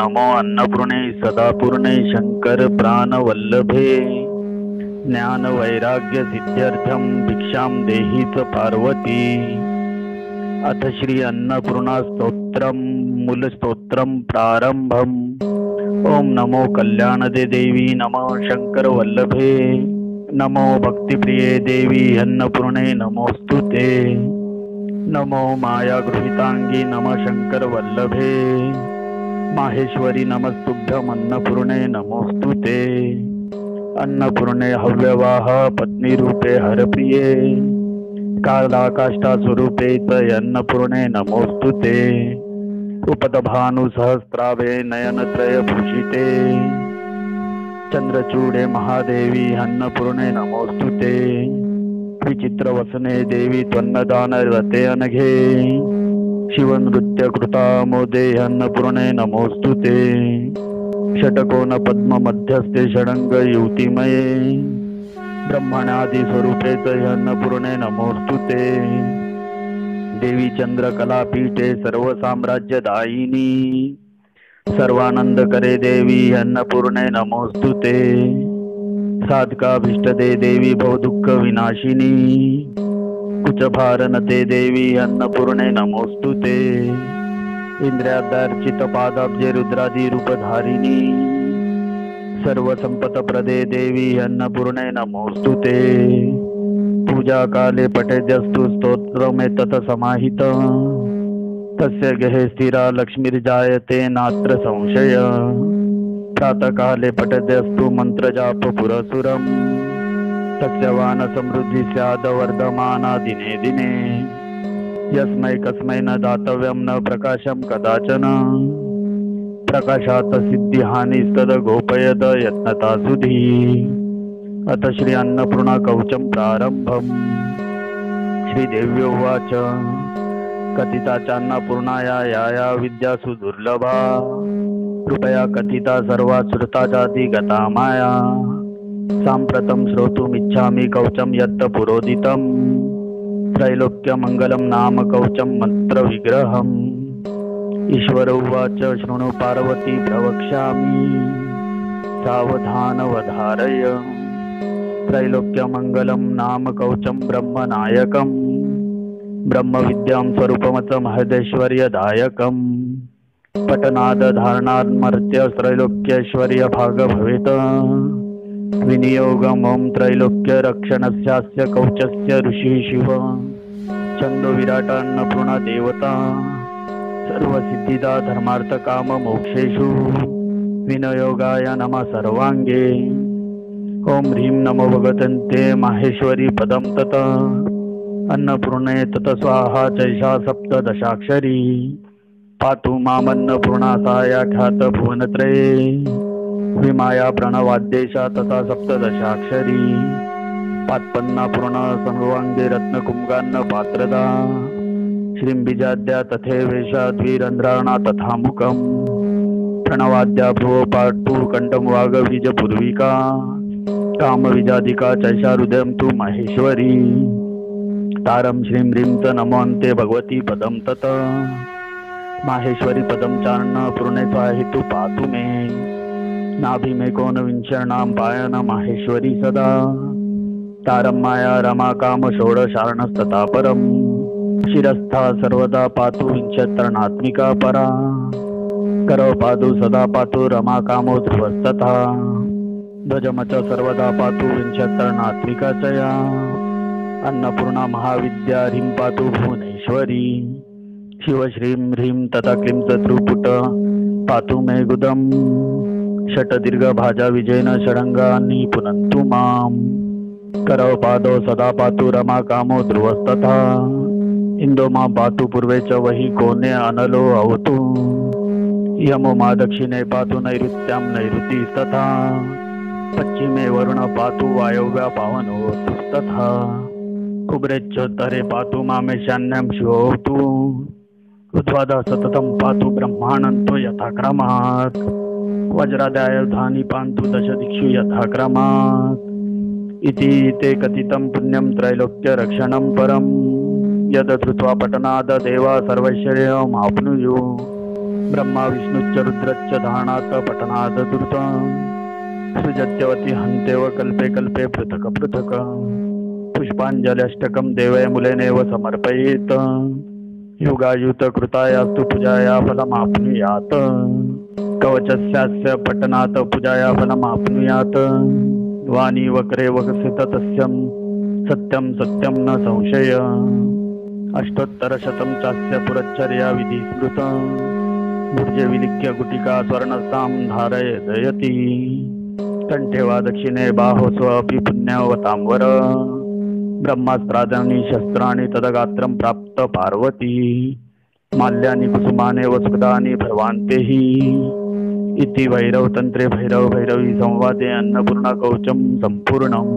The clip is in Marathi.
नमो अन्नपूर्णे सदापूर्णे शंकर प्राणवल्लभे ज्ञान वैराग्य सिद्ध्यर्थम भिक्षां देहीच पार्वती। अथ श्री अन्नपूर्णा स्तोत्रम मूल स्तोत्रम प्रारंभम। ओम नमो कल्याणदे देवी नमो शंकर वल्लभे नमो भक्तिप्रिये देवी अन्नपूर्णे नमोस्तुते। नमो माया गृहीतांगी नमः शंकर वल्लभे माहेश्वरी नमस्तुभ्यं अन्नपूर्णे नमोस्तुते। अन्नपूर्णे हव्यवाह पत्नी रूपे हरप्रिये कालाकाष्ठा स्वरूपे अन्नपूर्णे नमोस्तुते। उपतभानु सहस्रावे नयनत्रय भूषिते चंद्रचूडे महादेवी अन्नपूर्णे नमोस्तुते। विचित्र वसने देवी त्वन्नदान रते अनघे शिवनृत्य कृता मोदे अन्नपूर्णे नमोस्तुते। षटकोन पद्म मध्यस्थे षडंग युवतीमये ब्रह्मणादि स्वरूपे अन्नपूर्णे नमोस्तुते। देवी चंद्रकलापीठे सर्व साम्राज्यदायिनी सर्वानंद करे देवी अन्नपूर्णे नमोस्तुते। साधकाभीष्ट दे देवी बहुदुःख विनाशिनी कुचभारनते देवी अन्नपूर्णे नमोस्तुते। इंद्रियादार्चित पादाब्जे रुद्रादि रूपधारिणी सर्व संपत प्रदे देवी अन्नपूर्णे नमोस्तुते। पूजा काले पठेद्यस्तु स्तोत्रमे तत समाहित तस्य गहे स्थिरा लक्ष्मीर्जायते नात्र संशय। प्रातः काले पठेद्यस्तु मंत्र जाप पुरसुरम तस्य वान समृद्धि स्याद वर्धमाना दिने दिने। यस्मै कस्मै न दातव्यं न प्रकाशम कदाचन प्रकाशात सिद्धि हानिस्तद गोपयद यत्नता सुधी। अथ श्री अन्नपूर्णा कवचम प्रारंभम। श्रीदेव्योवाच कथिता अन्नपूर्णाया या विद्यासु दुर्लभा कृपया कथिता सर्वा श्रुता जाती गता माया। सांप्रतं श्रोतुमिच्छामि कवचं यत् पुरोदितं त्रैलोक्यमङ्गलं नाम कवचं मंत्रविग्रहम्। ईश्वर उवाच शृणु पार्वती प्रवक्ष्यामि सावधानवधारय। त्रैलोक्यमङ्गलं नाम कवचं ब्रह्मनायकं ब्रह्मविद्यां स्वरूपमचं महदैश्वर्यदायकम्। पठनाद धारणान्मर्त्य त्रैलोक्यैश्वर्य भाग भवेत् विनियोगम् ओं त्रैलोक्य रक्षणस्यास्य कवचस्य ऋषि शिव छन्दो विराट अन्नपूर्णा देवता सर्वसिद्धिदा धर्मार्थ काम मोक्षेषु विनियोगाय नमः सर्वांगे। ओं ह्रीं नमो भगवन्ते माहेश्वरी पदं तत अन्नपूर्णे तत स्वाहा चैषा सप्तदशाक्षरी। पातु मामन्नपूर्णा सायाख्यात भुवनत्रये विमाया प्रणवाद्येशा तथा सप्तदशाक्षरी। पात्पन्नापूर्ण सर्वांगे रत्नकुंगान्न पात्रदा श्रींबीजाद्या तथैवेशा द्विरंध्राणा तथा मुखम्। प्रणवाद्या भ्रुवो पाटु कंठं वागबीज पूर्विका कामबीजादिका चैषा हृदयं तु माहेश्वरी। तारं श्रीं ह्रीं च नमोऽन्ते भगवती पदं तत माहेश्वरी पदं चान्नपूर्णे स्वाहेतु पातु मे। नाभि मे कोनविंशर्णां पायन माहेश्वरी सदा तारं माया रमा काम षोडशार्णस्तथा परम्। शिरस्था सर्वदा पातु विंशतर्णात्मिका परा करो पादु सदा पातु रमा कामो ध्रुवस्तथा। ध्वजमच सर्वदा पातु विंशतर्णात्मिका चया अन्नपूर्णा महाविद्या ह्रीं पातु भुवनेश्वरी। शिव श्रीं ह्रीं तथा क्लीं च त्रिपुट पातु मे गुदम्। षट्दीर्घ भाजा विजयन षडंगानि पुनन्तु माम्। करौ पादौ सदा पातु रमा कामो ध्रुवस्तथा। इंदो मा पातु पूर्वे च वही कोणे अनलो अवतु। यमो मा दक्षिणे पातु नैऋत्यां नैऋतिस्तथा। पश्चिमे वरुण पातु वायव्या पावनोस्तथा। कुब्रेच्चोत्तरे पातु मामेशान्यां शिवोऽवतु। ऋत्वादा सततं पातु ब्रह्माणन्तो यथाक्रमात्। वज्रादायुधानि पान्तु दश दिक्षु यथाक्रमात्। इति ते कथितं पुण्यं त्रैलोक्य रक्षणं परम्। यद धृत्वा पठनाद देवा सर्वैश्वर्यमाप्नुयुः। ब्रह्मा विष्णुच्च रुद्रच्च धारणात् पठनात् द्रुत सृजत्यवती हन्तेव कल्पे कल्पे पृथक पृथक पुष्पांजल्यष्टकं देवय मुलेनेव समर्पयेत् युगायुत कृतायास्तु पूजाया फलमाप्नुयात् कवचस्यास्य पठनात् पूजाया फलमाप्नुयात् वाणी वक्रे वकसित तस्यं सत्यं सत्यं न संशय अष्टोत्तरशतं चास्य पुरच्चर्या विधि स्मृत भुर्जे विलिख्य गुटिका स्वर्णसां धारयति कंठे वा दक्षिणे बाहो स्वपि पुण्यवतांवर ब्रह्मास्त्रादीनि शस्त्राणि तदगात्रं प्राप्त पार्वती माल्यानि कुसुमाने वस्पदानि भर्वान्ते हि इति भैरव तंत्रे भैरव भैरवी संवादे अन्नपूर्णा कवचं संपूर्णम्